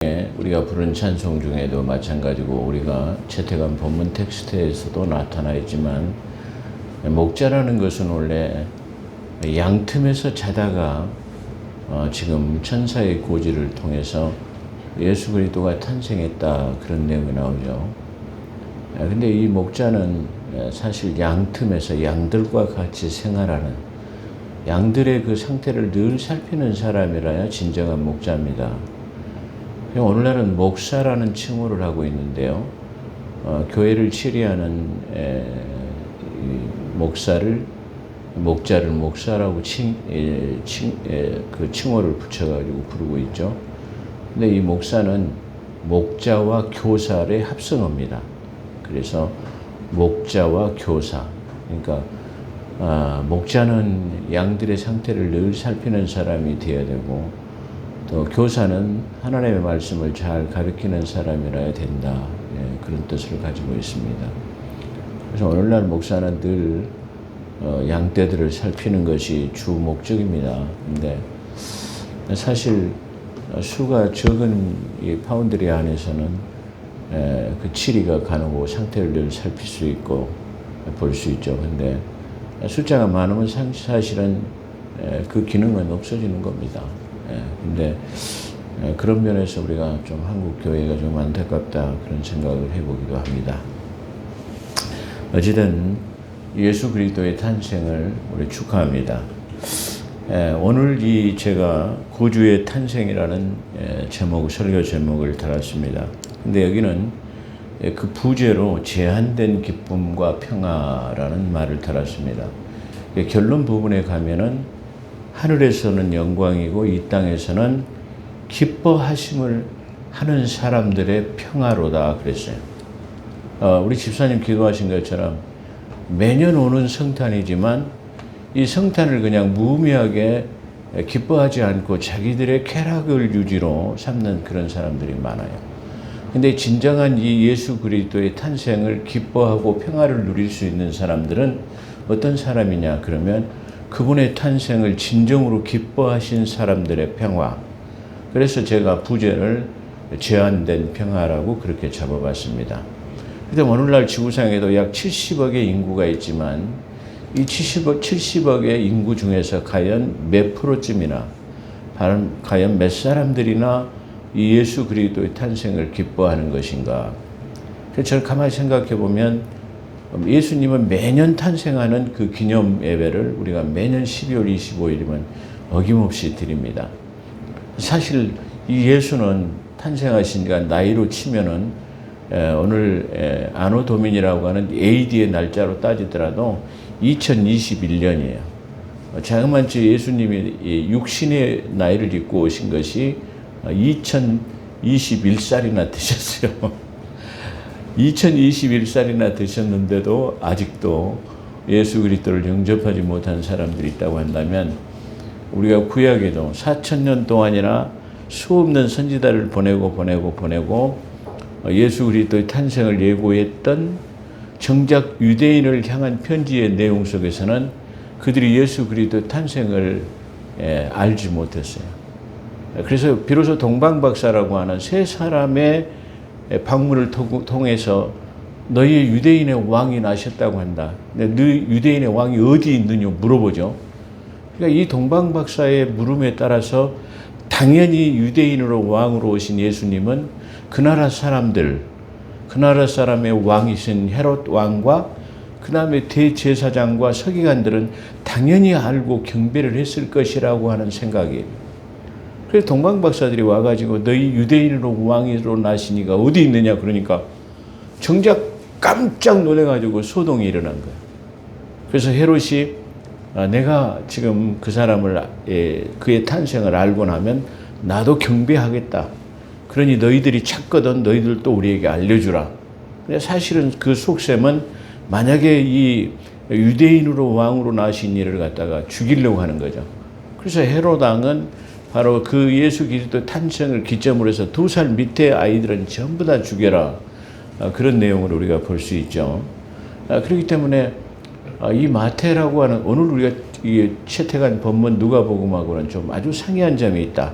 우리가 부른 찬송 중에도 마찬가지고 우리가 채택한 본문 텍스트에서도 나타나 있지만 목자라는 것은 원래 양틈에서 자다가 지금 천사의 고지를 통해서 예수 그리스도가 탄생했다 그런 내용이 나오죠. 근데 이 목자는 사실 양틈에서 양들과 같이 생활하는 양들의 그 상태를 늘 살피는 사람이라야 진정한 목자입니다. 오늘날은 목사라는 칭호를 하고 있는데요. 교회를 치리하는 목자를 목사라고 그 칭호를 붙여가지고 부르고 있죠. 근데 이 목사는 목자와 교사의 합성어입니다. 그래서 목자와 교사. 그러니까 목자는 양들의 상태를 늘 살피는 사람이 되어야 되고, 또 교사는 하나님의 말씀을 잘 가르치는 사람이라야 된다. 그런 뜻을 가지고 있습니다. 그래서 오늘날 목사는 늘 양떼들을 살피는 것이 주 목적입니다. 근데 사실 수가 적은 이 파운드리 안에서는 그 치리가 가능하고 상태를 늘 살필 수 있고 볼 수 있죠. 근데 숫자가 많으면 사실은 그 기능은 없어지는 겁니다. 근데 그런 면에서 우리가 좀 한국 교회가 좀 안타깝다 그런 생각을 해보기도 합니다. 어찌든 예수 그리스도의 탄생을 우리 축하합니다. 오늘 제가 구주의 탄생이라는 설교 제목을 달았습니다. 근데 여기는 그 부제로 제한된 기쁨과 평화라는 말을 달았습니다. 결론 부분에 가면은 하늘에서는 영광이고 이 땅에서는 기뻐하심을 하는 사람들의 평화로다 그랬어요. 우리 집사님 기도하신 것처럼 매년 오는 성탄이지만 이 성탄을 그냥 무의미하게 기뻐하지 않고 자기들의 쾌락을 유지로 삼는 그런 사람들이 많아요. 근데 진정한 이 예수 그리스도의 탄생을 기뻐하고 평화를 누릴 수 있는 사람들은 어떤 사람이냐 그러면 그분의 탄생을 진정으로 기뻐하신 사람들의 평화. 그래서 제가 부제를 제한된 평화라고 그렇게 잡아봤습니다. 근데 오늘날 지구상에도 약 70억의 인구가 있지만 이 70억의 인구 중에서 과연 몇 프로쯤이나 과연 몇 사람들이나 이 예수 그리스도의 탄생을 기뻐하는 것인가. 그래서 저를 가만히 생각해 보면 예수님은 매년 탄생하는 그 기념 예배를 우리가 매년 12월 25일이면 어김없이 드립니다. 사실 이 예수는 탄생하시니까 나이로 치면은 오늘 아노 도민이라고 하는 AD의 날짜로 따지더라도 2021년이에요. 자그마치 예수님이 육신의 나이를 입고 오신 것이 2021살이나 되셨어요. 2021살이나 되셨는데도 아직도 예수 그리스도를 영접하지 못한 사람들이 있다고 한다면 우리가 구약에도 4,000년 동안이나 수없는 선지자를 보내고 예수 그리스도의 탄생을 예고했던 정작 유대인을 향한 편지의 내용 속에서는 그들이 예수 그리스도의 탄생을 알지 못했어요. 그래서 비로소 동방박사라고 하는 세 사람의 방문을 통해서 너희 유대인의 왕이 나셨다고 한다. 너희 유대인의 왕이 어디 있느냐 물어보죠. 그러니까 이 동방박사의 물음에 따라서 당연히 유대인으로 왕으로 오신 예수님은 그 나라 사람들, 그 나라 사람의 왕이신 헤롯 왕과 그 다음에 대제사장과 서기관들은 당연히 알고 경배를 했을 것이라고 하는 생각이에요. 그래서 동방박사들이 와가지고 너희 유대인으로 왕으로 나시니가 어디 있느냐 그러니까 정작 깜짝 놀래가지고 소동이 일어난 거예요. 그래서 헤롯이 내가 지금 그 사람을 그의 탄생을 알고 나면 나도 경배하겠다. 그러니 너희들이 찾거든 너희들도 우리에게 알려주라. 근데 사실은 그 속셈은 만약에 이 유대인으로 왕으로 나신 이를 갖다가 죽이려고 하는 거죠. 그래서 헤롯 왕은 바로 그 예수 그리스도 탄생을 기점으로 해서 2살 밑에 아이들은 전부 다 죽여라. 그런 내용을 우리가 볼 수 있죠. 그렇기 때문에 이 마태라고 하는 오늘 우리가 채택한 본문 누가복음하고는 좀 아주 상이한 점이 있다.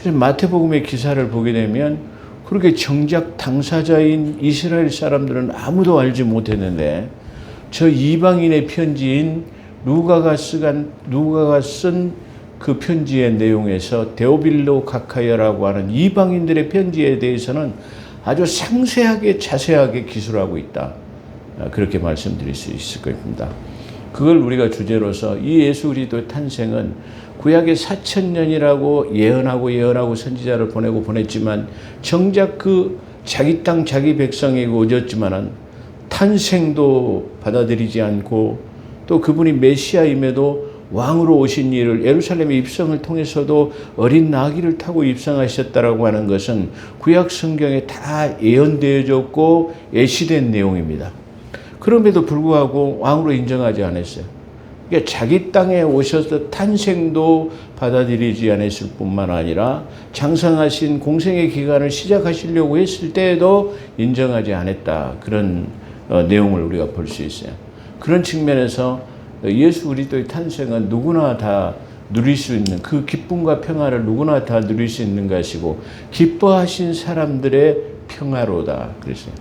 그래서 마태복음의 기사를 보게 되면 그렇게 정작 당사자인 이스라엘 사람들은 아무도 알지 못했는데 저 이방인의 편지인 누가가 쓴 그 편지의 내용에서 데오빌로 가카이아라고 하는 이방인들의 편지에 대해서는 아주 상세하게 자세하게 기술하고 있다. 그렇게 말씀드릴 수 있을 겁니다. 그걸 우리가 주제로서 이 예수 그리스도의 탄생은 구약의 4,000년이라고 예언하고 선지자를 보냈지만 정작 그 자기 땅 자기 백성에게 오졌지만은 탄생도 받아들이지 않고 또 그분이 메시아임에도 왕으로 오신 일을 예루살렘의 입성을 통해서도 어린 나귀를 타고 입성하셨다라고 하는 것은 구약 성경에 다 예언되어졌고 예시된 내용입니다. 그럼에도 불구하고 왕으로 인정하지 않았어요. 그러니까 자기 땅에 오셔서 탄생도 받아들이지 않았을 뿐만 아니라 장성하신 공생의 기간을 시작하시려고 했을 때에도 인정하지 않았다. 그런 내용을 우리가 볼 수 있어요. 그런 측면에서 예수 그리스도의 탄생은 누구나 다 누릴 수 있는 그 기쁨과 평화를 누구나 다 누릴 수 있는 것이고 기뻐하신 사람들의 평화로다. 그랬어요.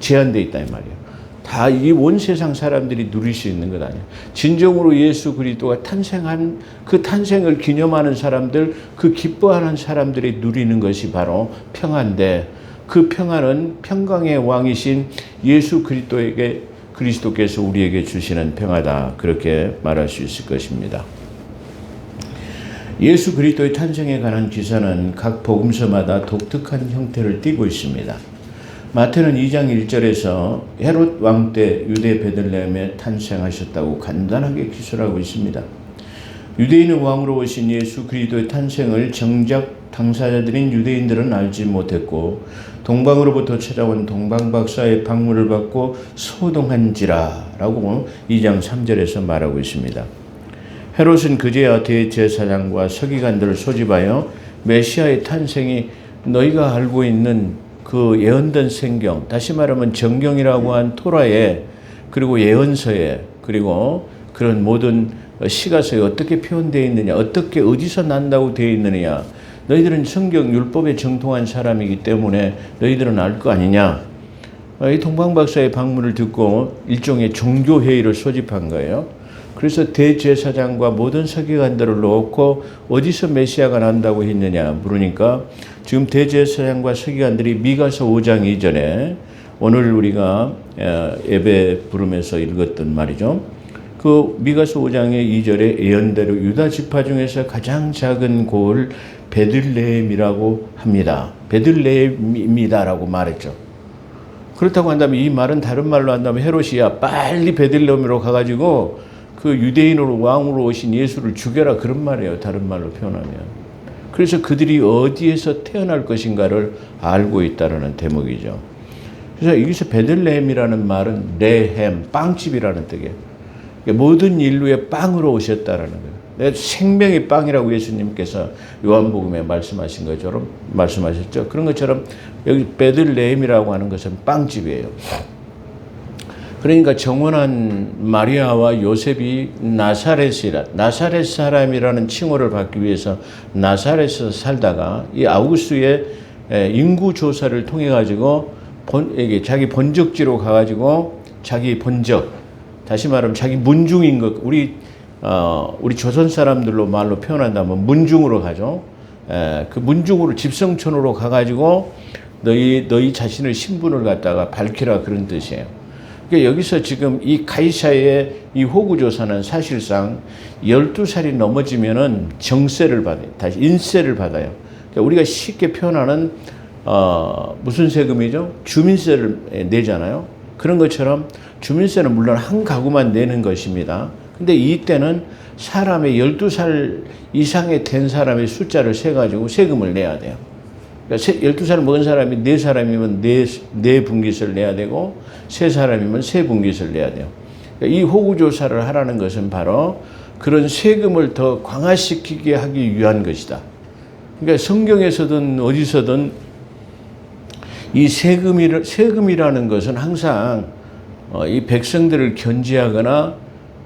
제한되어 있다 이 말이에요. 다 이 온 세상 사람들이 누릴 수 있는 것 아니에요. 진정으로 예수 그리스도가 탄생한 그 탄생을 기념하는 사람들, 그 기뻐하는 사람들이 누리는 것이 바로 평화인데 그 평화는 평강의 왕이신 예수 그리스도께서 우리에게 주시는 평화다. 그렇게 말할 수 있을 것입니다. 예수 그리스도의 탄생에 관한 기사는 각 복음서마다 독특한 형태를 띠고 있습니다. 마태는 2장 1절에서 헤롯 왕 때 유대 베들레헴에 탄생하셨다고 간단하게 기술하고 있습니다. 유대인의 왕으로 오신 예수 그리스도의 탄생을 정작 당사자들인 유대인들은 알지 못했고 동방으로부터 찾아온 동방박사의 방문을 받고 소동한지라라고 2장 3절에서 말하고 있습니다. 헤롯은 그제야 대제사장과 서기관들을 소집하여 메시아의 탄생이 너희가 알고 있는 그 예언된 성경, 다시 말하면 정경이라고 한 토라에 그리고 예언서에 그리고 그런 모든 시가서에 어떻게 표현되어 있느냐, 어떻게 어디서 난다고 되어 있느냐, 너희들은 성경 율법에 정통한 사람이기 때문에 너희들은 알 거 아니냐. 이 동방박사의 방문을 듣고 일종의 종교회의를 소집한 거예요. 그래서 대제사장과 모든 서기관들을 놓고 어디서 메시아가 난다고 했느냐 물으니까 지금 대제사장과 서기관들이 미가서 5장 이전에 오늘 우리가 예배 부르면서 읽었던 말이죠. 그 미가서 5장의 2절에 예언대로 유다 지파 중에서 가장 작은 고을 베들레헴이라고 합니다. 베들레헴입니다라고 말했죠. 그렇다고 한다면 이 말은 다른 말로 한다면 헤롯이야 빨리 베들레헴으로 가가지고 그 유대인으로 왕으로 오신 예수를 죽여라 그런 말이에요. 다른 말로 표현하면. 그래서 그들이 어디에서 태어날 것인가를 알고 있다는 대목이죠. 그래서 여기서 베들레헴이라는 말은 레헴, 빵집이라는 뜻이에요. 모든 인류의 빵으로 오셨다라는 거예요. 내 생명의 빵이라고 예수님께서 요한복음에 말씀하신 것처럼 말씀하셨죠. 그런 것처럼 여기 베들레헴이라고 하는 것은 빵집이에요. 그러니까 정원한 마리아와 요셉이 나사렛 사람이라는 칭호를 받기 위해서 나사렛에서 살다가 이 아우구스의 인구 조사를 통해 가지고 자기 본적지로 가가지고 자기 본적, 다시 말하면 자기 문중인 것, 우리 조선 사람들로 말로 표현한다면 문중으로 가죠. 그 문중으로 집성촌으로 가가지고 너희 자신의 신분을 갖다가 밝히라 그런 뜻이에요. 그러니까 여기서 지금 이 가이사의 이 호구조사는 사실상 12살이 넘어지면은 정세를 받아요. 다시 인세를 받아요. 그러니까 우리가 쉽게 표현하는 무슨 세금이죠? 주민세를 내잖아요. 그런 것처럼 주민세는 물론 한 가구만 내는 것입니다. 근데 이때는 사람의 12살 이상의 된 사람의 숫자를 세가지고 세금을 내야 돼요. 그러니까 12살을 먹은 사람이 4사람이면 4분깃을 내야 되고 3사람이면 3분깃을 내야 돼요. 그러니까 이 호구조사를 하라는 것은 바로 그런 세금을 더 강화시키게 하기 위한 것이다. 그러니까 성경에서든 어디서든 이 세금이라는 것은 항상 이 백성들을 견제하거나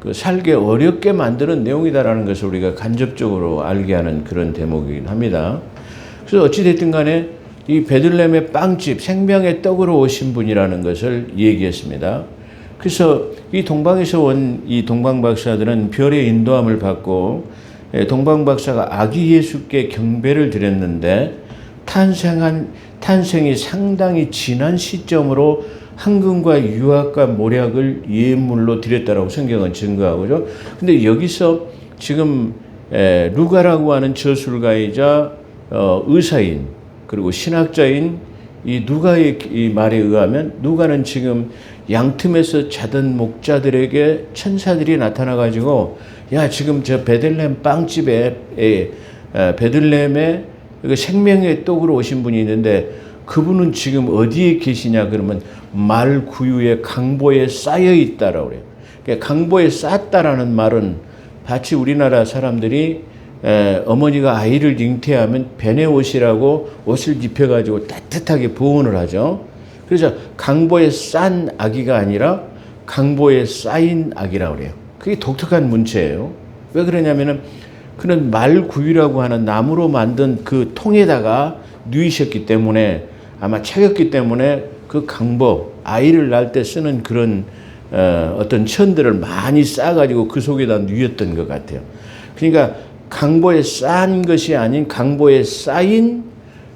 그 살기 어렵게 만드는 내용이다라는 것을 우리가 간접적으로 알게 하는 그런 대목이긴 합니다. 그래서 어찌됐든 간에 이 베들레헴의 빵집, 생명의 떡으로 오신 분이라는 것을 얘기했습니다. 그래서 이 동방에서 온 이 동방박사들은 별의 인도함을 받고 동방박사가 아기 예수께 경배를 드렸는데 탄생이 상당히 지난 시점으로 황금과 유학과 모략을 예물로 드렸다라고 성경은 증거하고죠. 근데 여기서 지금 루가라고 하는 저술가이자 의사인 그리고 신학자인 이 누가의 이 말에 의하면 누가는 지금 양틈에서 자던 목자들에게 천사들이 나타나 가지고 야 지금 저 베들레헴 빵집에 베들레헴에 생명의 떡으로 오신 분이 있는데 그분은 지금 어디에 계시냐 그러면 말 구유의 강보에 쌓여 있다라고 그래요. 그러니까 강보에 쌓았다라는 말은 마치 우리나라 사람들이 어머니가 아이를 잉태하면 베네 옷이라고 옷을 입혀가지고 따뜻하게 보온을 하죠. 그래서 강보에 싼 아기가 아니라 강보에 쌓인 아기라고 그래요. 그게 독특한 문체예요. 왜 그러냐면은 그는 말구유라고 하는 나무로 만든 그 통에다가 누이셨기 때문에 아마 차였기 때문에 그 강보 아이를 낳을 때 쓰는 그런 어떤 천들을 많이 싸가지고 그 속에다 누였던 것 같아요. 그러니까 강보에 쌓은 것이 아닌 강보에 쌓인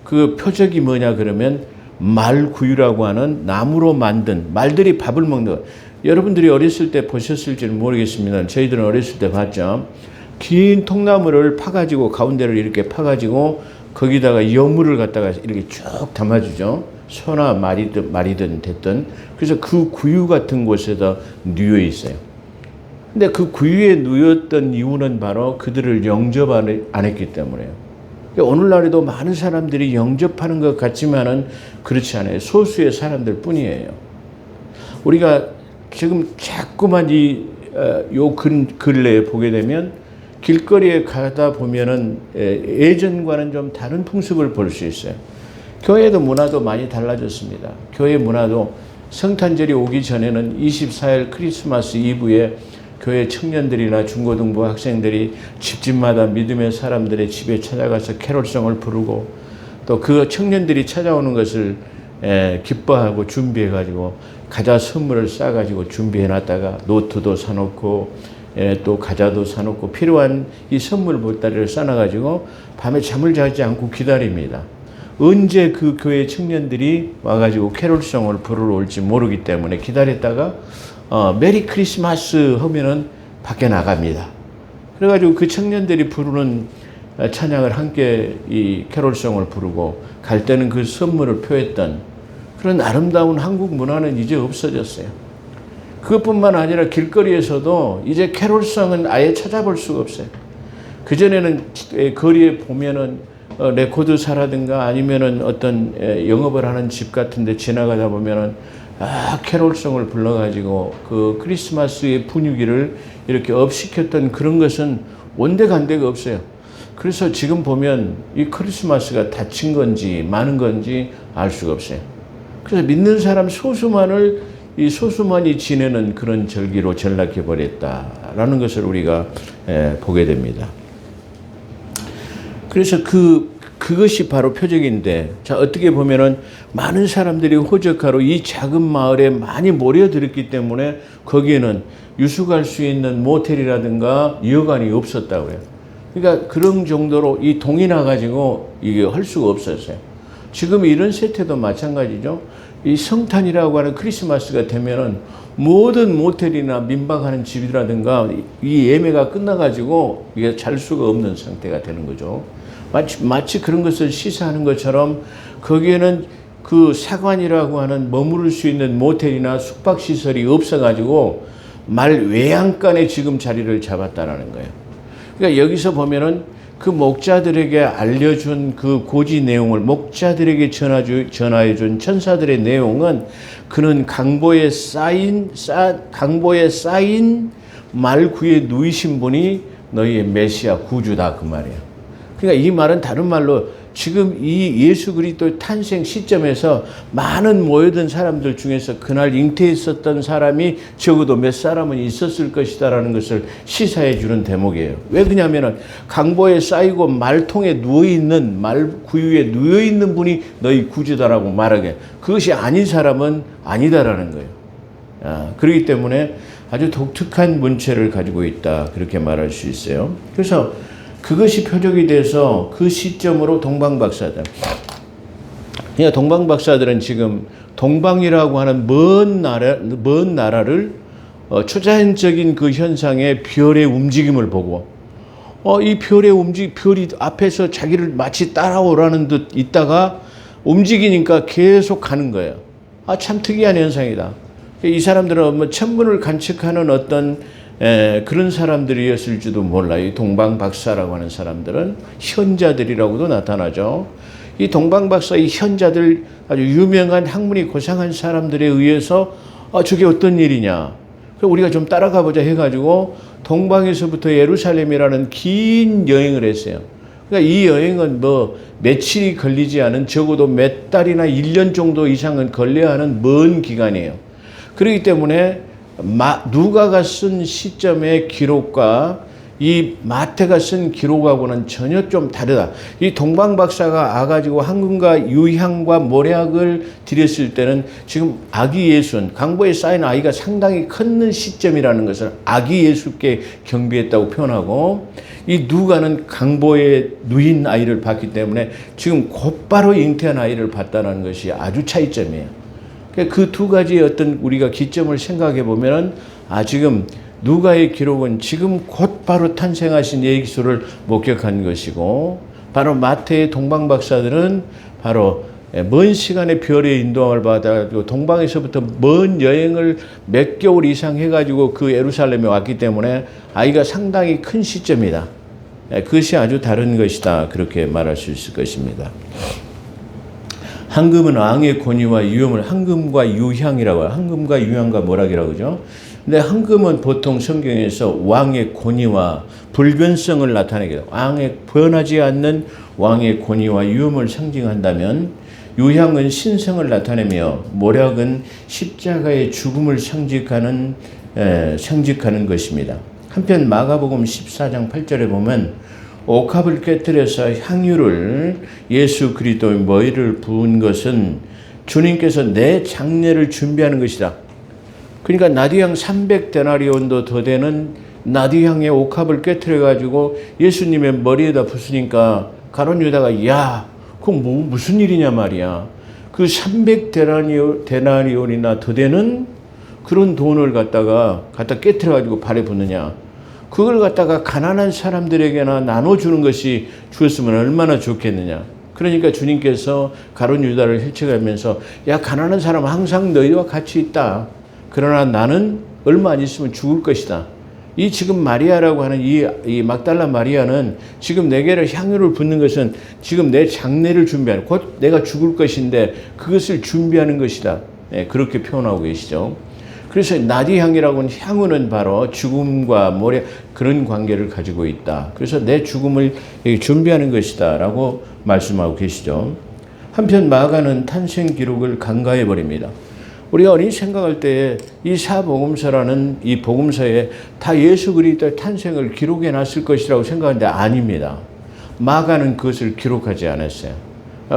그 표적이 뭐냐 그러면 말구유라고 하는 나무로 만든 말들이 밥을 먹는 것. 여러분들이 어렸을 때 보셨을지는 모르겠습니다. 저희들은 어렸을 때 봤죠. 긴 통나무를 파가지고 가운데를 이렇게 파가지고 거기다가 여물을 갖다가 이렇게 쭉 담아주죠. 소나 말이든 됐든. 그래서 그 구유 같은 곳에다 누여 있어요. 근데 그 구유에 누였던 이유는 바로 그들을 영접 안 했기 때문에요. 오늘날에도 많은 사람들이 영접하는 것 같지만은 그렇지 않아요. 소수의 사람들 뿐이에요. 우리가 지금 자꾸만 요 근래에 보게 되면 길거리에 가다 보면은 예전과는 좀 다른 풍습을 볼 수 있어요. 교회도 문화도 많이 달라졌습니다. 교회 문화도 성탄절이 오기 전에는 24일 크리스마스 이브에 교회 청년들이나 중고등부 학생들이 집집마다 믿음의 사람들의 집에 찾아가서 캐롤송을 부르고 또 그 청년들이 찾아오는 것을 기뻐하고 준비해가지고 과자 선물을 싸가지고 준비해놨다가 노트도 사놓고 또 과자도 사놓고 필요한 이 선물 보따리를 싸놔가지고 밤에 잠을 자지 않고 기다립니다. 언제 그 교회 청년들이 와가지고 캐롤송을 부르러 올지 모르기 때문에 기다렸다가 메리 크리스마스 하면은 밖에 나갑니다. 그래가지고 그 청년들이 부르는 찬양을 함께 이 캐롤송을 부르고 갈 때는 그 선물을 표했던 그런 아름다운 한국 문화는 이제 없어졌어요. 그것뿐만 아니라 길거리에서도 이제 캐롤송은 아예 찾아볼 수가 없어요. 그전에는 거리에 보면은 레코드사라든가 아니면은 어떤 영업을 하는 집 같은 데 지나가다 보면은 캐롤송을 불러가지고 그 크리스마스의 분위기를 이렇게 업시켰던 그런 것은 온데간데가 없어요. 그래서 지금 보면 이 크리스마스가 닫힌 건지 많은 건지 알 수가 없어요. 그래서 믿는 사람 소수만이 지내는 그런 절기로 전락해버렸다라는 것을 우리가 보게 됩니다. 그래서 그것이 바로 표적인데, 자, 어떻게 보면은 많은 사람들이 호적하러 이 작은 마을에 많이 모여들었기 때문에 거기에는 유숙할 수 있는 모텔이라든가 여관이 없었다고 해요. 그러니까 그런 정도로 이 동이 나가지고 이게 할 수가 없었어요. 지금 이런 세태도 마찬가지죠. 이 성탄이라고 하는 크리스마스가 되면은 모든 모텔이나 민박하는 집이라든가 이 예매가 끝나가지고 이게 잘 수가 없는 상태가 되는 거죠. 마치 그런 것을 시사하는 것처럼 거기에는 그 사관이라고 하는 머무를 수 있는 모텔이나 숙박시설이 없어가지고 말 외양간에 지금 자리를 잡았다라는 거예요. 그러니까 여기서 보면은 그 목자들에게 알려준 그 고지 내용을 목자들에게 전하여준 천사들의 내용은 그는 강보에 쌓인 말구에 누이신 분이 너희의 메시아 구주다 그 말이에요. 그러니까 이 말은 다른 말로 지금 이 예수 그리스도의 탄생 시점에서 많은 모여든 사람들 중에서 그날 잉태했었던 사람이 적어도 몇 사람은 있었을 것이다라는 것을 시사해 주는 대목이에요. 왜 그러냐면은 강보에 쌓이고 말통에 누워있는, 말구유에 누워있는 분이 너희 구주다라고 말하게, 그것이 아닌 사람은 아니다라는 거예요. 그렇기 때문에 아주 독특한 문체를 가지고 있다, 그렇게 말할 수 있어요. 그래서 그것이 표적이 돼서 그 시점으로 동방박사들, 그러니까 동방박사들은 지금 동방이라고 하는 먼 나라를 초자연적인 그 현상의 별의 움직임을 보고 이 별이 앞에서 자기를 마치 따라오라는 듯 있다가 움직이니까 계속 가는 거예요. 참 특이한 현상이다. 이 사람들은 뭐 천문을 관측하는 어떤 그런 사람들이었을지도 몰라요. 이 동방박사라고 하는 사람들은 현자들이라고도 나타나죠. 이 동방박사, 이 현자들, 아주 유명한 학문이 고상한 사람들에 의해서 저게 어떤 일이냐, 우리가 좀 따라가 보자 해가지고 동방에서부터 예루살렘이라는 긴 여행을 했어요. 그러니까 이 여행은 뭐 며칠이 걸리지 않은, 적어도 몇 달이나 1년 정도 이상은 걸려야 하는 먼 기간이에요. 그렇기 때문에 누가가 쓴 시점의 기록과 이 마태가 쓴 기록하고는 전혀 좀 다르다. 이 동방박사가 와가지고 황금과 유향과 모략을 드렸을 때는 지금 아기 예수, 강보에 쌓인 아이가 상당히 컸는 시점이라는 것을 아기 예수께 경배했다고 표현하고, 이 누가는 강보에 누인 아이를 봤기 때문에 지금 곧바로 잉태한 아이를 봤다는 것이 아주 차이점이에요. 그 두 가지의 어떤 우리가 기점을 생각해 보면은 지금 누가의 기록은 지금 곧바로 탄생하신 예수를 목격한 것이고, 바로 마태의 동방박사들은 바로 먼 시간의 별의 인도함을 받아가지고 동방에서부터 먼 여행을 몇 개월 이상 해가지고 그 예루살렘에 왔기 때문에 아이가 상당히 큰 시점이다. 그것이 아주 다른 것이다, 그렇게 말할 수 있을 것입니다. 황금은 왕의 권위와 위엄을, 황금과 유향이라고 해요. 황금과 유향과 모락이라고 그러죠. 근데 황금은 보통 성경에서 왕의 권위와 불변성을 나타내게 돼요. 변하지 않는 왕의 권위와 위엄을 상징한다면, 유향은 신성을 나타내며 모략은 십자가의 죽음을 상징하는 것입니다. 한편 마가복음 14장 8절에 보면 옥합을 깨뜨려서 향유를 예수 그리스도의 머리를 부은 것은 주님께서 내 장례를 준비하는 것이다. 그러니까 나디향 300데나리온도 더 되는 나디향의 옥합을 깨뜨려 가지고 예수님의 머리에다 부수니까 가룟 유다가 야, 그건 무슨 일이냐 말이야. 그 300데나리온이나 더 되는 그런 돈을 갖다 깨뜨려 가지고 발에 붓느냐. 그걸 갖다가 가난한 사람들에게나 나눠주는 것이 주었으면 얼마나 좋겠느냐. 그러니까 주님께서 가룟 유다를 해쳐가면서 야, 가난한 사람은 항상 너희와 같이 있다. 그러나 나는 얼마 안 있으면 죽을 것이다. 이 지금 마리아라고 하는 이 막달라 마리아는 지금 내게를 향유를 붓는 것은 지금 내 장례를 준비하는, 곧 내가 죽을 것인데 그것을 준비하는 것이다. 그렇게 표현하고 계시죠. 그래서 나디향이라고 하는 향유는 바로 죽음과 모략, 그런 관계를 가지고 있다. 그래서 내 죽음을 준비하는 것이다 라고 말씀하고 계시죠. 한편 마가는 탄생 기록을 간과해 버립니다. 우리가 어린이 생각할 때 이 사복음서라는 이 복음서에 다 예수 그리스도의 탄생을 기록해 놨을 것이라고 생각하는데 아닙니다. 마가는 그것을 기록하지 않았어요.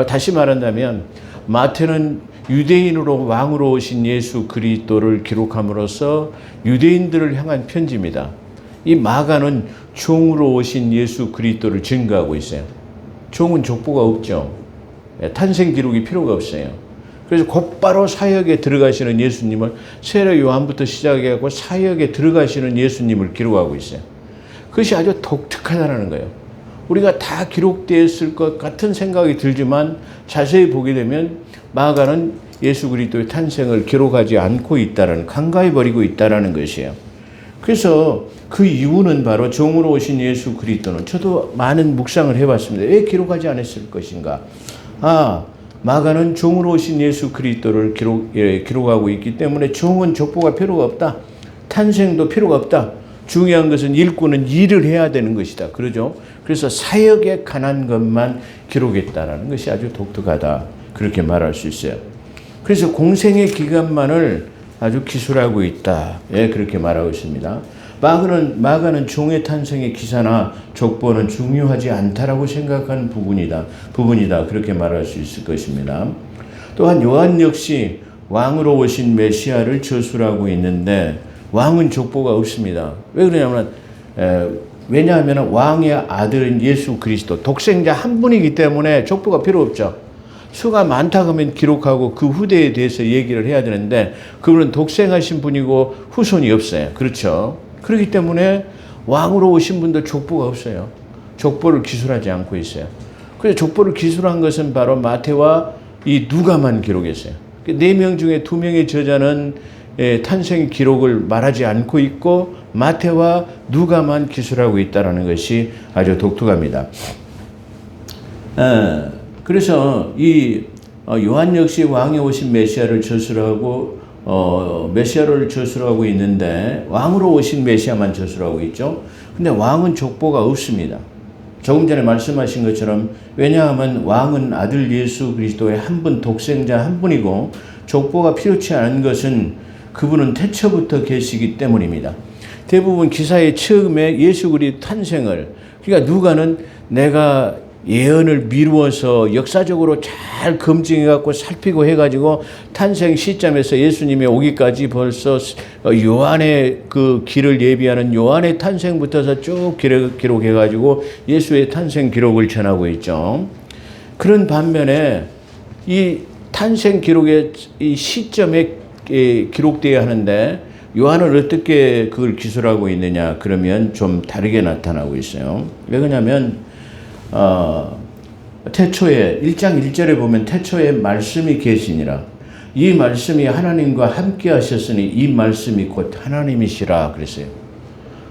다시 말한다면 마태는 유대인으로 왕으로 오신 예수 그리스도를 기록함으로써 유대인들을 향한 편지입니다. 이 마가는 종으로 오신 예수 그리스도를 증거하고 있어요. 종은 족보가 없죠. 탄생 기록이 필요가 없어요. 그래서 곧바로 사역에 들어가시는 예수님을, 세례 요한부터 시작해서 사역에 들어가시는 예수님을 기록하고 있어요. 그것이 아주 독특하다는 거예요. 우리가 다 기록되었을 것 같은 생각이 들지만 자세히 보게 되면 마가는 예수 그리스도의 탄생을 기록하지 않고 있다는, 간과해 버리고 있다는 것이에요. 그래서 그 이유는 바로 종으로 오신 예수 그리스도는, 저도 많은 묵상을 해봤습니다. 왜 기록하지 않았을 것인가? 마가는 종으로 오신 예수 그리스도를 기록하고 있기 때문에 종은 족보가 필요가 없다. 탄생도 필요가 없다. 중요한 것은 일꾼은 일을 해야 되는 것이다. 그러죠? 그래서 사역에 관한 것만 기록했다라는 것이 아주 독특하다. 그렇게 말할 수 있어요. 그래서 공생의 기간만을 아주 기술하고 있다. 예, 그렇게 말하고 있습니다. 마가는 종의 탄생의 기사나 족보는 중요하지 않다라고 생각하는 부분이다. 그렇게 말할 수 있을 것입니다. 또한 요한 역시 왕으로 오신 메시아를 저술하고 있는데 왕은 족보가 없습니다. 왜 그러냐면 왜냐하면 왕의 아들은 예수 그리스도 독생자 한 분이기 때문에 족보가 필요 없죠. 수가 많다 하면 기록하고 그 후대에 대해서 얘기를 해야 되는데 그분은 독생하신 분이고 후손이 없어요. 그렇죠. 그렇기 때문에 왕으로 오신 분도 족보가 없어요. 족보를 기술하지 않고 있어요. 그래서 족보를 기술한 것은 바로 마태와 이 누가만 기록했어요. 4명 중에 2명의 저자는 탄생 기록을 말하지 않고 있고 마태와 누가만 기술하고 있다는 것이 아주 독특합니다. 그래서 이 요한 역시 왕이 오신 메시아를 저술하고 메시아를 저술하고 있는데 왕으로 오신 메시아만 저술하고 있죠. 근데 왕은 족보가 없습니다. 조금 전에 말씀하신 것처럼 왜냐하면 왕은 아들 예수 그리스도의 한 분 독생자 한 분이고 족보가 필요치 않은 것은 그분은 태초부터 계시기 때문입니다. 대부분 기사의 처음에 예수 그리스도 탄생을 그러니까 누가는 내가 예언을 미루어서 역사적으로 잘 검증해갖고 살피고 해가지고 탄생 시점에서 예수님이 오기까지 벌써 요한의 그 길을 예비하는 요한의 탄생부터서 쭉 기록해가지고 예수의 탄생 기록을 전하고 있죠. 그런 반면에 이 탄생 기록의 이 시점에 기록되어야 하는데 요한은 어떻게 그걸 기술하고 있느냐 그러면 좀 다르게 나타나고 있어요. 왜 그러냐면 태초에 1장 1절에 보면 태초에 말씀이 계시니라 이 말씀이 하나님과 함께 하셨으니 이 말씀이 곧 하나님이시라 그랬어요.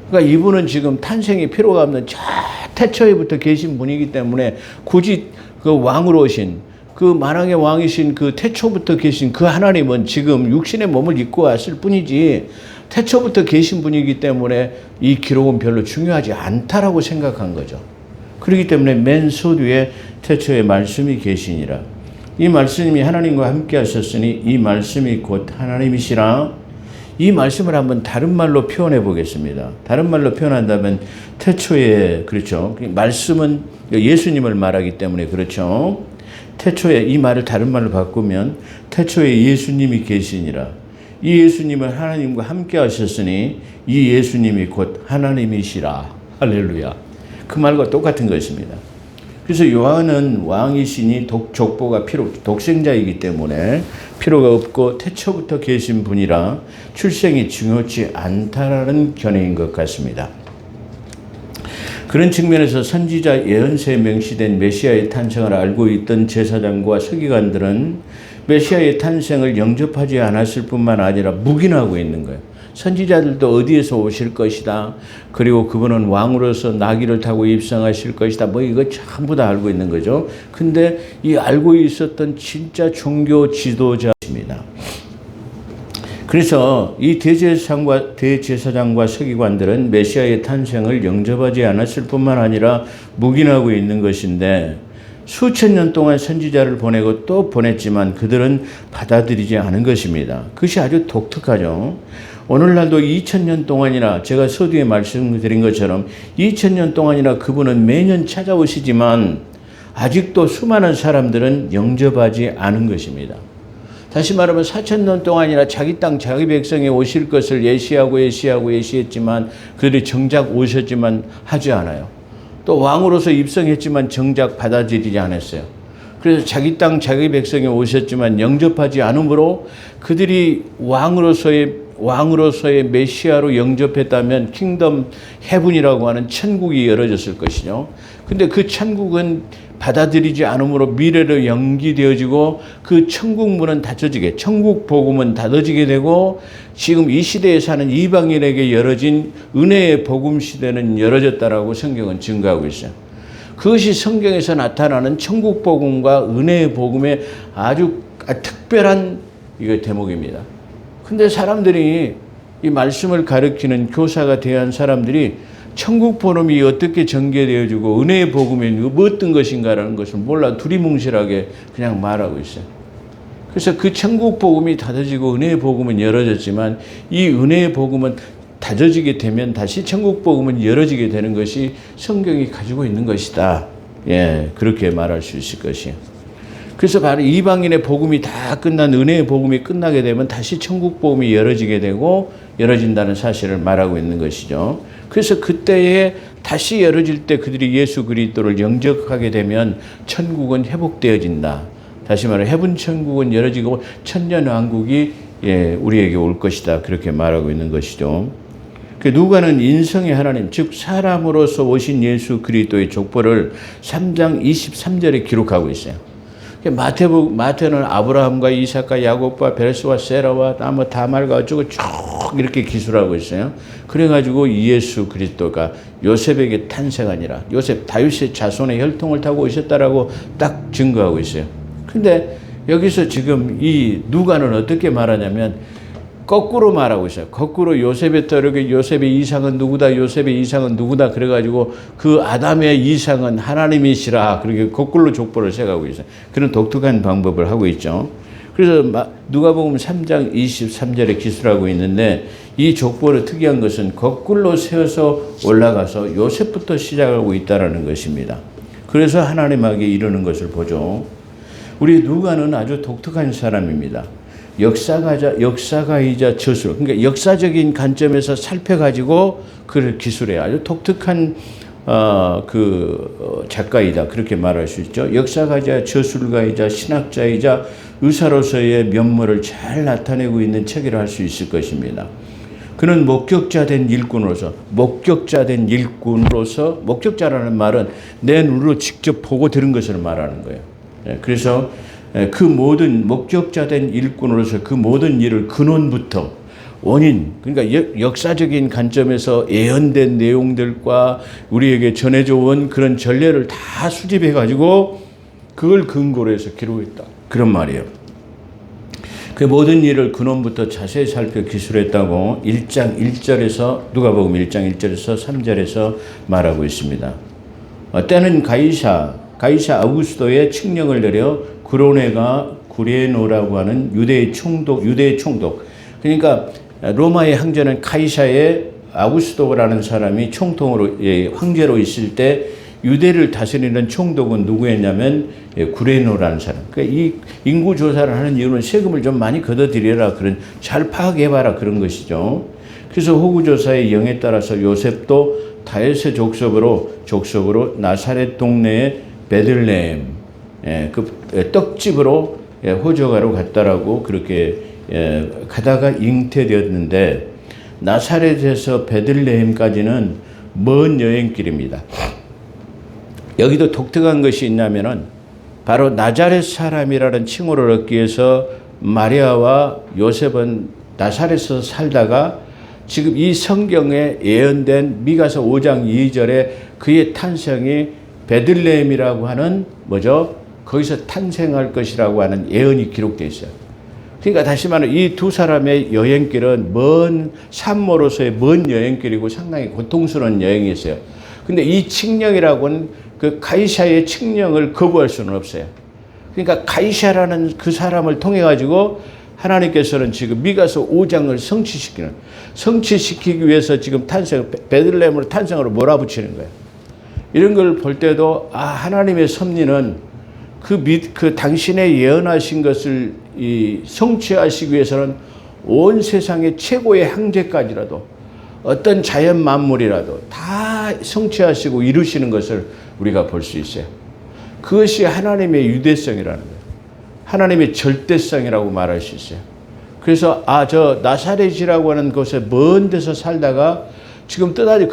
그러니까 이분은 지금 탄생이 필요가 없는 저 태초에부터 계신 분이기 때문에 굳이 그 왕으로 오신 그 만왕의 왕이신 그 태초부터 계신 그 하나님은 지금 육신의 몸을 입고 왔을 뿐이지 태초부터 계신 분이기 때문에 이 기록은 별로 중요하지 않다라고 생각한 거죠. 그렇기 때문에 맨 서두에 태초에 말씀이 계시니라. 이 말씀이 하나님과 함께 하셨으니 이 말씀이 곧 하나님이시라. 이 말씀을 한번 다른 말로 표현해 보겠습니다. 다른 말로 표현한다면 태초에 그렇죠. 말씀은 예수님을 말하기 때문에 그렇죠. 태초에 이 말을 다른 말로 바꾸면 태초에 예수님이 계시니라. 이 예수님은 하나님과 함께 하셨으니 이 예수님이 곧 하나님이시라. 할렐루야. 그 말과 똑같은 것입니다. 그래서 요한은 왕이시니 족보가 독생자이기 때문에 필요가 없고 태초부터 계신 분이라 출생이 중요치 않다라는 견해인 것 같습니다. 그런 측면에서 선지자 예언서에 명시된 메시아의 탄생을 알고 있던 제사장과 서기관들은 메시아의 탄생을 영접하지 않았을 뿐만 아니라 묵인하고 있는 거예요. 선지자들도 어디에서 오실 것이다. 그리고 그분은 왕으로서 나귀를 타고 입성하실 것이다. 뭐 이거 전부 다 알고 있는 거죠. 근데 이 알고 있었던 진짜 종교 지도자입니다. 그래서 이 대제사장과 서기관들은 메시아의 탄생을 영접하지 않았을 뿐만 아니라 묵인하고 있는 것인데 수천 년 동안 선지자를 보내고 또 보냈지만 그들은 받아들이지 않은 것입니다. 그것이 아주 독특하죠. 오늘날도 2000년 동안이나 제가 서두에 말씀드린 것처럼 2000년 동안이나 그분은 매년 찾아오시지만 아직도 수많은 사람들은 영접하지 않은 것입니다. 다시 말하면 4000년 동안이나 자기 땅 자기 백성에 오실 것을 예시했지만 그들이 정작 오셨지만 하지 않아요. 또 왕으로서 입성했지만 정작 받아들이지 않았어요. 그래서 자기 땅 자기 백성에 오셨지만 영접하지 않으므로 그들이 왕으로서의 메시아로 영접했다면 킹덤 헤븐이라고 하는 천국이 열어졌을 것이죠. 근데 그 천국은 받아들이지 않으므로 미래로 연기되어지고 그 천국 문은 닫혀지게 천국 복음은 닫아지게 되고 지금 이 시대에 사는 이방인에게 열어진 은혜의 복음 시대는 열어졌다라고 성경은 증거하고 있어요. 그것이 성경에서 나타나는 천국 복음과 은혜의 복음의 아주 특별한 이거 대목입니다. 근데 사람들이 이 말씀을 가르치는 교사가 대한 사람들이 천국 복음이 어떻게 전개되어지고 은혜의 복음이 뭐 어떤 것인가라는 것을 몰라 두리뭉실하게 그냥 말하고 있어요. 그래서 그 천국 복음이 닫아지고 은혜의 복음은 열어졌지만 이 은혜의 복음은 닫아지게 되면 다시 천국 복음은 열어지게 되는 것이 성경이 가지고 있는 것이다. 예, 그렇게 말할 수 있을 것이에요. 그래서 바로 이방인의 복음이 다 끝난 은혜의 복음이 끝나게 되면 다시 천국 복음이 열어지게 되고 열어진다는 사실을 말하고 있는 것이죠. 그래서 그때에 다시 열어질 때 그들이 예수 그리스도를 영접하게 되면 천국은 회복되어진다. 다시 말해 해분 천국은 열어지고 천년 왕국이 우리에게 올 것이다. 그렇게 말하고 있는 것이죠. 그 누가는 인성의 하나님, 즉 사람으로서 오신 예수 그리스도의 족보를 3장 23절에 기록하고 있어요. 마태는 아브라함과 이삭과 야곱과 베레스와 세라와 다말과 어쩌고 쭉 이렇게 기술하고 있어요. 그래가지고 예수 그리스도가 요셉에게 탄생하니라. 요셉 다윗의 자손의 혈통을 타고 오셨다라고 딱 증거하고 있어요. 근데 여기서 지금 이 누가는 어떻게 말하냐면 거꾸로 말하고 있어요. 거꾸로 요셉의 떠르게 요셉의 이상은 누구다, 요셉의 이상은 누구다 그래가지고 그 아담의 이상은 하나님이시라 그렇게 거꾸로 족보를 세가고 있어요. 그런 독특한 방법을 하고 있죠. 그래서 누가복음 3장 23절에 기술하고 있는데 이 족보를 특이한 것은 거꾸로 세워서 올라가서 요셉부터 시작하고 있다는 것입니다. 그래서 하나님에게 이르는 것을 보죠. 우리 누가는 아주 독특한 사람입니다. 역사가이자 저술, 그러니까 역사적인 관점에서 살펴가지고 그를 기술해요. 아주 독특한 작가이다. 그렇게 말할 수 있죠. 역사가이자 저술가이자 신학자이자 의사로서의 면모를 잘 나타내고 있는 책이라 할 수 있을 것입니다. 그는 목격자된 일꾼으로서, 목격자라는 말은 내 눈으로 직접 보고 들은 것을 말하는 거예요. 그래서 그 모든 목격자된 일꾼으로서 그 모든 일을 근원부터 원인, 그러니까 역사적인 관점에서 예언된 내용들과 우리에게 전해져 온 그런 전례를 다 수집해 가지고 그걸 근거로 해서 기록했다. 그런 말이에요. 그 모든 일을 근원부터 자세히 살펴 기술했다고 1장 1절에서 누가복음 1장 1절에서 3절에서 말하고 있습니다. 때는 가이사 아우구스도의 칙령을 내려 구레노라고 하는 유대의 총독. 그러니까 로마의 황제는 카이사의 아우구스도라는 사람이 총통으로 황제로 있을 때 유대를 다스리는 총독은 누구였냐면 구레노라는 사람. 그러니까 이 인구 조사를 하는 이유는 세금을 좀 많이 걷어들여라 그런 잘 파악해봐라 그런 것이죠. 그래서 호구 조사의 영에 따라서 요셉도 다윗의 족속으로 나사렛 동네의 베들레헴 그 떡집으로 호적하러 갔다라고 그렇게 가다가 잉태되었는데 나사렛에서 베들레헴까지는 먼 여행길입니다. 여기도 독특한 것이 있냐면은 바로 나자렛 사람이라는 칭호를 얻기 위해서 마리아와 요셉은 나사렛에서 살다가 지금 이 성경에 예언된 미가서 5장 2절에 그의 탄생이 베들레헴이라고 하는 거기서 탄생할 것이라고 하는 예언이 기록되어 있어요. 그러니까 다시 말하면 이 두 사람의 여행길은 먼 산모로서의 먼 여행길이고 상당히 고통스러운 여행이었어요. 근데 이 칙령이라고는 그 가이사의 칙령을 거부할 수는 없어요. 그러니까 가이사라는 그 사람을 통해 가지고 하나님께서는 지금 미가서 5장을 성취시키기 위해서 지금 베들레헴으로 탄생으로 몰아붙이는 거예요. 이런 걸 볼 때도 하나님의 섭리는 그 당신의 예언하신 것을 성취하시기 위해서는 온 세상의 최고의 황제까지라도 어떤 자연 만물이라도 다 성취하시고 이루시는 것을 우리가 볼 수 있어요. 그것이 하나님의 유대성이라는 거예요. 하나님의 절대성이라고 말할 수 있어요. 그래서 저 나사렛이라고 하는 곳에 먼 데서 살다가 지금 떠나지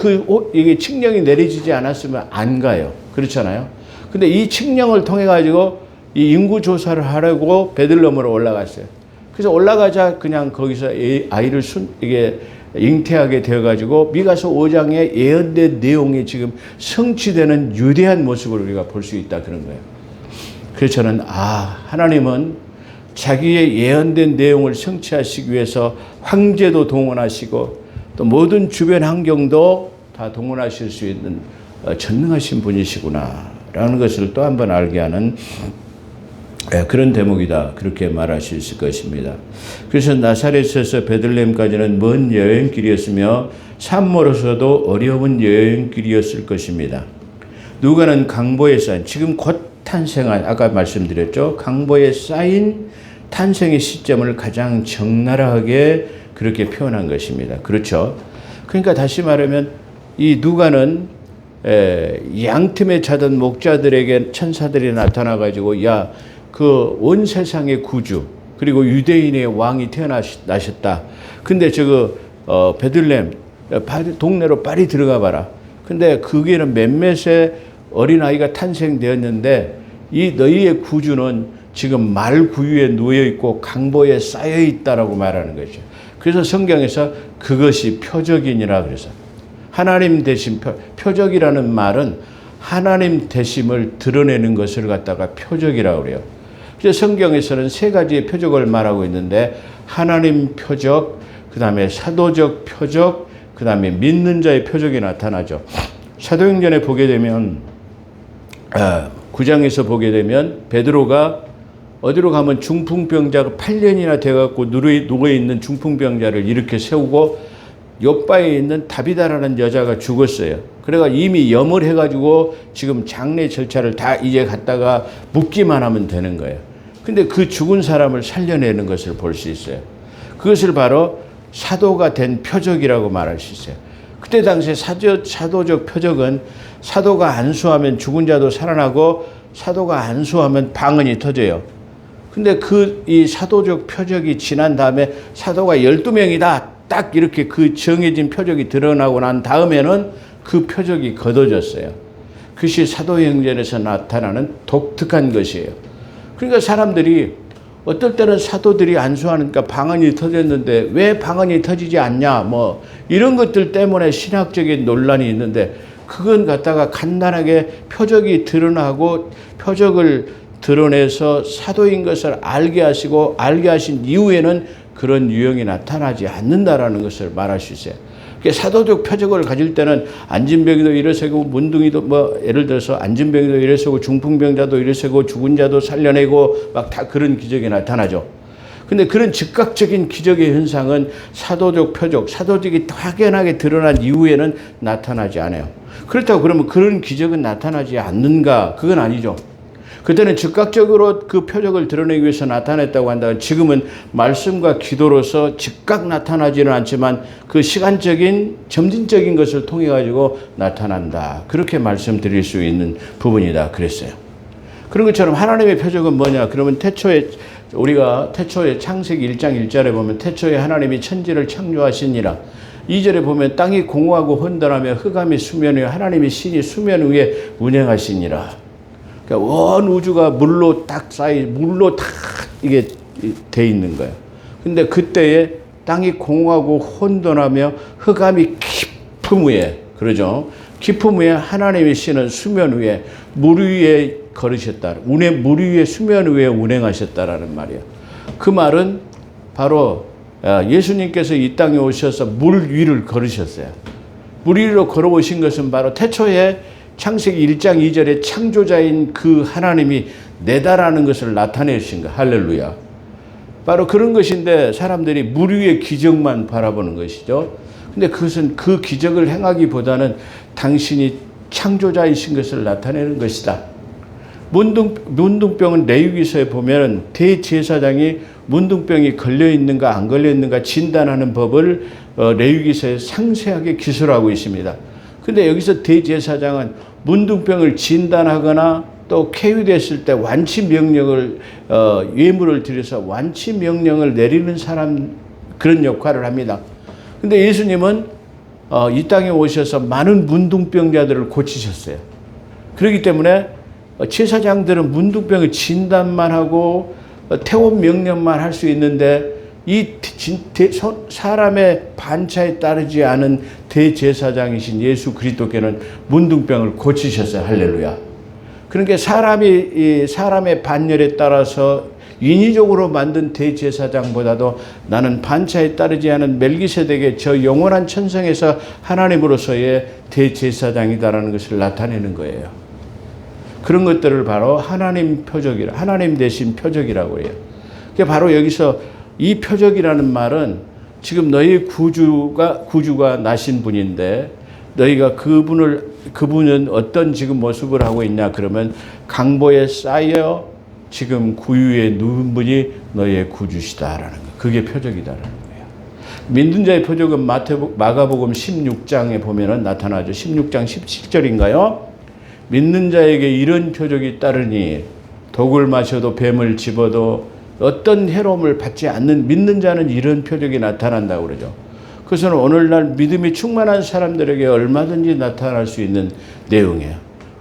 이게 칙령이 내려지지 않았으면 안 가요. 그렇잖아요. 근데 이 칙령을 통해 가지고 이 인구 조사를 하려고 베들레헴으로 올라갔어요. 그래서 올라가자 그냥 거기서 아이를 이게 잉태하게 되어가지고 미가서 5장에 예언된 내용이 지금 성취되는 유대한 모습을 우리가 볼 수 있다 그런 거예요. 그래서 저는 하나님은 자기의 예언된 내용을 성취하시기 위해서 황제도 동원하시고 또 모든 주변 환경도 다 동원하실 수 있는 전능하신 분이시구나라는 것을 또 한 번 알게 하는 그런 대목이다. 그렇게 말할 수 있을 것입니다. 그래서 나사렛에서 베들레헴까지는 먼 여행길이었으며 산모로서도 어려운 여행길이었을 것입니다. 누가는 강보에 쌓인, 지금 곧 탄생한, 아까 말씀드렸죠. 강보에 쌓인 탄생의 시점을 가장 적나라하게 그렇게 표현한 것입니다. 그렇죠. 그러니까 다시 말하면 이 누가는 양틈에 자던 목자들에게 천사들이 나타나가지고 야, 그 온 세상의 구주 그리고 유대인의 왕이 태어나셨다. 근데 베들레헴 동네로 빨리 들어가 봐라. 근데 거기에는 몇몇의 어린아이가 탄생되었는데 이 너희의 구주는 지금 말구유에 누워 있고 강보에 쌓여 있다라고 말하는 거죠. 그래서 성경에서 그것이 표적이니라 그래서 하나님 되신 표적이라는 말은 하나님 되심을 드러내는 것을 갖다가 표적이라고 그래요. 그래서 성경에서는 세 가지의 표적을 말하고 있는데 하나님 표적, 그 다음에 사도적 표적, 그 다음에 믿는 자의 표적이 나타나죠. 사도행전에 보게 되면 9장에서 보게 되면 베드로가 어디로 가면 중풍병자가 8년이나 돼갖고 누워있는 중풍병자를 일으켜 세우고 옆바에 있는 다비다라는 여자가 죽었어요. 그래가 이미 염을 해가지고 지금 장례 절차를 다 이제 갖다가 묻기만 하면 되는 거예요. 근데 그 죽은 사람을 살려내는 것을 볼 수 있어요. 그것을 바로 사도가 된 표적이라고 말할 수 있어요. 그때 당시에 사도적 표적은 사도가 안수하면 죽은 자도 살아나고 사도가 안수하면 방언이 터져요. 근데 이 사도적 표적이 지난 다음에 사도가 12명이다. 딱 이렇게 그 정해진 표적이 드러나고 난 다음에는 그 표적이 거둬졌어요. 그것이 사도행전에서 나타나는 독특한 것이에요. 그러니까 사람들이 어떨 때는 사도들이 안수하니까 방언이 터졌는데 왜 방언이 터지지 않냐 뭐 이런 것들 때문에 신학적인 논란이 있는데 그건 갖다가 간단하게 표적이 드러나고 표적을 드러내서 사도인 것을 알게 하시고 알게 하신 이후에는 그런 유형이 나타나지 않는다라는 것을 말할 수 있어요. 사도적 표적을 가질 때는 안진병이도 일어서고 문둥이도 예를 들어서 안진병이도 일어서고 중풍병자도 일어서고 죽은 자도 살려내고 막 다 그런 기적이 나타나죠. 근데 그런 즉각적인 기적의 현상은 사도적 표적, 사도적이 확연하게 드러난 이후에는 나타나지 않아요. 그렇다고 그러면 그런 기적은 나타나지 않는가? 그건 아니죠. 그때는 즉각적으로 그 표적을 드러내기 위해서 나타냈다고 한다면 지금은 말씀과 기도로서 즉각 나타나지는 않지만 그 시간적인 점진적인 것을 통해 가지고 나타난다. 그렇게 말씀드릴 수 있는 부분이다. 그랬어요. 그런 것처럼 하나님의 표적은 뭐냐? 그러면 우리가 태초에 창세기 1장 1절에 보면 태초에 하나님이 천지를 창조하시니라. 2절에 보면 땅이 공허하고 혼돈하며 흑암이 수면 위에 하나님이 신이 수면 위에 운행하시니라. 그러니까 온 우주가 물로 딱 물로 다 이게 돼 있는 거예요. 근데 그때에 땅이 공허하고 혼돈하며 흑암이 깊음 위에, 그러죠? 깊음 위에 하나님의 신은 수면 위에 물 위에 걸으셨다. 물 위에 수면 위에 운행하셨다라는 말이에요. 그 말은 바로 예수님께서 이 땅에 오셔서 물 위를 걸으셨어요. 물 위로 걸어오신 것은 바로 태초에 창세기 1장 2절에 창조자인 그 하나님이 내다라는 것을 나타내신 거. 할렐루야. 바로 그런 것인데 사람들이 물 위의 기적만 바라보는 것이죠. 근데 그것은 그 기적을 행하기보다는 당신이 창조자이신 것을 나타내는 것이다. 문둥병은 레위기서에 보면 대제사장이 문둥병이 걸려있는가 안 걸려있는가 진단하는 법을 레위기서에 상세하게 기술하고 있습니다. 근데 여기서 대제사장은 문둥병을 진단하거나 또 쾌유됐을 때 완치 명령을 예물을 드려서 완치 명령을 내리는 사람 그런 역할을 합니다. 근데 예수님은 이 땅에 오셔서 많은 문둥병자들을 고치셨어요. 그렇기 때문에 제사장들은 문둥병을 진단만 하고 퇴원 명령만 할 수 있는데 이 사람의 반차에 따르지 않은 대제사장이신 예수 그리스도께는 문둥병을 고치셨어요. 할렐루야. 그러니까 사람의 반열에 따라서 인위적으로 만든 대제사장보다도 나는 반차에 따르지 않은 멜기세덱의 저 영원한 천성에서 하나님으로서의 대제사장이다라는 것을 나타내는 거예요. 그런 것들을 바로 하나님 표적이라, 하나님 대신 표적이라고 해요. 바로 여기서 이 표적이라는 말은 지금 너희 구주가 나신 분인데 너희가 그분은 어떤 지금 모습을 하고 있냐 그러면 강보에 쌓여 지금 구유에 누운 분이 너희의 구주시다라는 거. 그게 표적이다라는 거예요. 믿는 자의 표적은 마가복음 16장에 보면은 나타나죠. 16장 17절인가요? 믿는 자에게 이런 표적이 따르니 독을 마셔도 뱀을 집어도 어떤 해로움을 받지 않는 믿는 자는 이런 표적이 나타난다고 그러죠. 그것은 오늘날 믿음이 충만한 사람들에게 얼마든지 나타날 수 있는 내용이에요.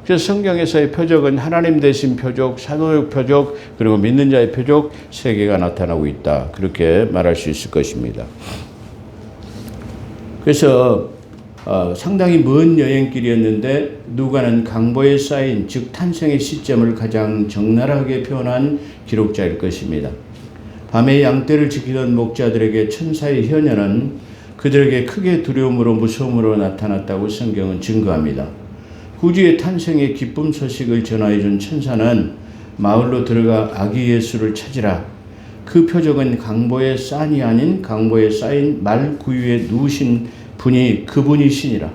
그래서 성경에서의 표적은 하나님 대신 표적, 사도적 표적, 그리고 믿는 자의 표적 세 개가 나타나고 있다. 그렇게 말할 수 있을 것입니다. 그래서 상당히 먼 여행길이었는데 누가는 강보에 쌓인 즉 탄생의 시점을 가장 적나라하게 표현한 기록자일 것입니다. 밤에 양떼를 지키던 목자들에게 천사의 현현은 그들에게 크게 두려움으로 무서움으로 나타났다고 성경은 증거합니다. 구주의 탄생의 기쁨 소식을 전하여준 천사는 마을로 들어가 아기 예수를 찾으라. 그 표적은 강보의 싼이 아닌 강보에 쌓인 말 구유에 누우신 분이 그분이시니라.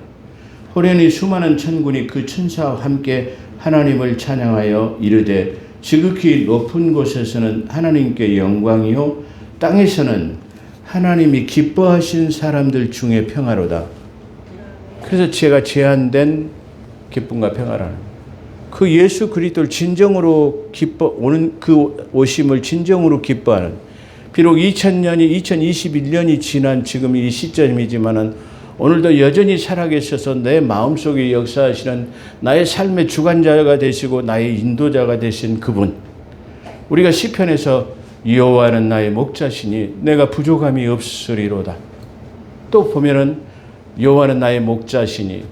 호련히 수많은 천군이 그 천사와 함께 하나님을 찬양하여 이르되 지극히 높은 곳에서는 하나님께 영광이요 땅에서는 하나님이 기뻐하신 사람들 중에 평화로다. 그래서 제가 제한된 기쁨과 평화라는 그 예수 그리스도를 진정으로 오는 그 오심을 진정으로 기뻐하는, 비록 2021년이 지난 지금 이 시점이지만은 오늘도 여전히 살아계셔서 내 마음속에 역사하시는 나의 삶의 주관자가 되시고 나의 인도자가 되신 그분. 우리가 시편에서 여호와는 나의 목자시니 내가 부족함이 없으리로다. 또 보면은 여호와는 나의 목자시니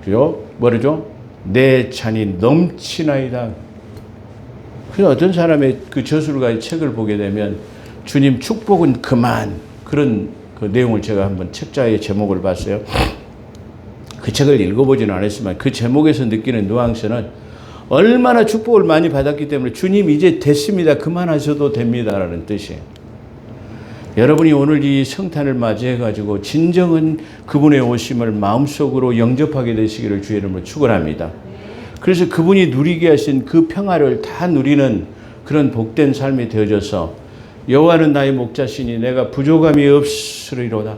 그죠? 뭐라죠? 내 잔이 넘치나이다. 그래서 어떤 사람의 그 저술가의 책을 보게 되면 주님 축복은 그만, 그런 그 내용을 제가 한번 책자의 제목을 봤어요. 그 책을 읽어보지는 않았지만 그 제목에서 느끼는 누앙스는 얼마나 축복을 많이 받았기 때문에 주님 이제 됐습니다. 그만하셔도 됩니다라는 뜻이에요. 여러분이 오늘 이 성탄을 맞이해가지고 진정한 그분의 오심을 마음속으로 영접하게 되시기를 주의 이름으로 축원합니다. 그래서 그분이 누리게 하신 그 평화를 다 누리는 그런 복된 삶이 되어져서 여호와는 나의 목자시니 내가 부족함이 없으리로다.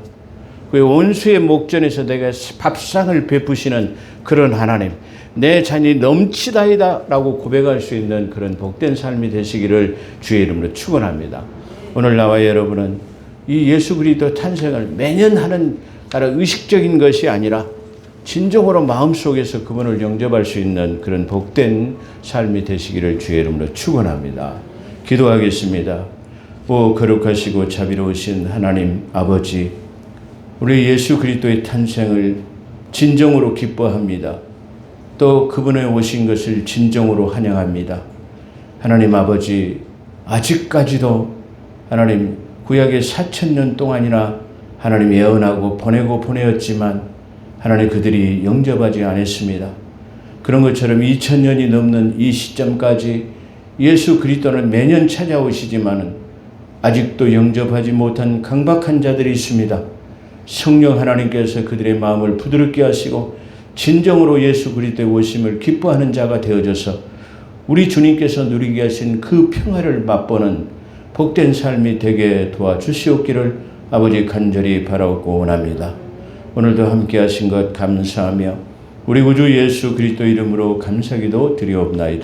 그 원수의 목전에서 내가 밥상을 베푸시는 그런 하나님, 내 잔이 넘치다이다 라고 고백할 수 있는 그런 복된 삶이 되시기를 주의 이름으로 축원합니다. 오늘 나와 여러분은 이 예수 그리스도 탄생을 매년 하는 의식적인 것이 아니라 진정으로 마음속에서 그분을 영접할 수 있는 그런 복된 삶이 되시기를 주의 이름으로 축원합니다. 기도하겠습니다. 오 거룩하시고 자비로우신 하나님 아버지, 우리 예수 그리스도의 탄생을 진정으로 기뻐합니다. 또 그분의 오신 것을 진정으로 환영합니다. 하나님 아버지, 아직까지도 하나님 구약의 4,000년 동안이나 하나님 예언하고 보내었지만 하나님 그들이 영접하지 않았습니다. 그런 것처럼 2000년이 넘는 이 시점까지 예수 그리스도는 매년 찾아오시지만은 아직도 영접하지 못한 강박한 자들이 있습니다. 성령 하나님께서 그들의 마음을 부드럽게 하시고 진정으로 예수 그리스도의 오심을 기뻐하는 자가 되어져서 우리 주님께서 누리게 하신 그 평화를 맛보는 복된 삶이 되게 도와주시옵기를 아버지 간절히 바라옵고 원합니다. 오늘도 함께 하신 것 감사하며 우리 구주 예수 그리스도 이름으로 감사기도 드리옵나이다.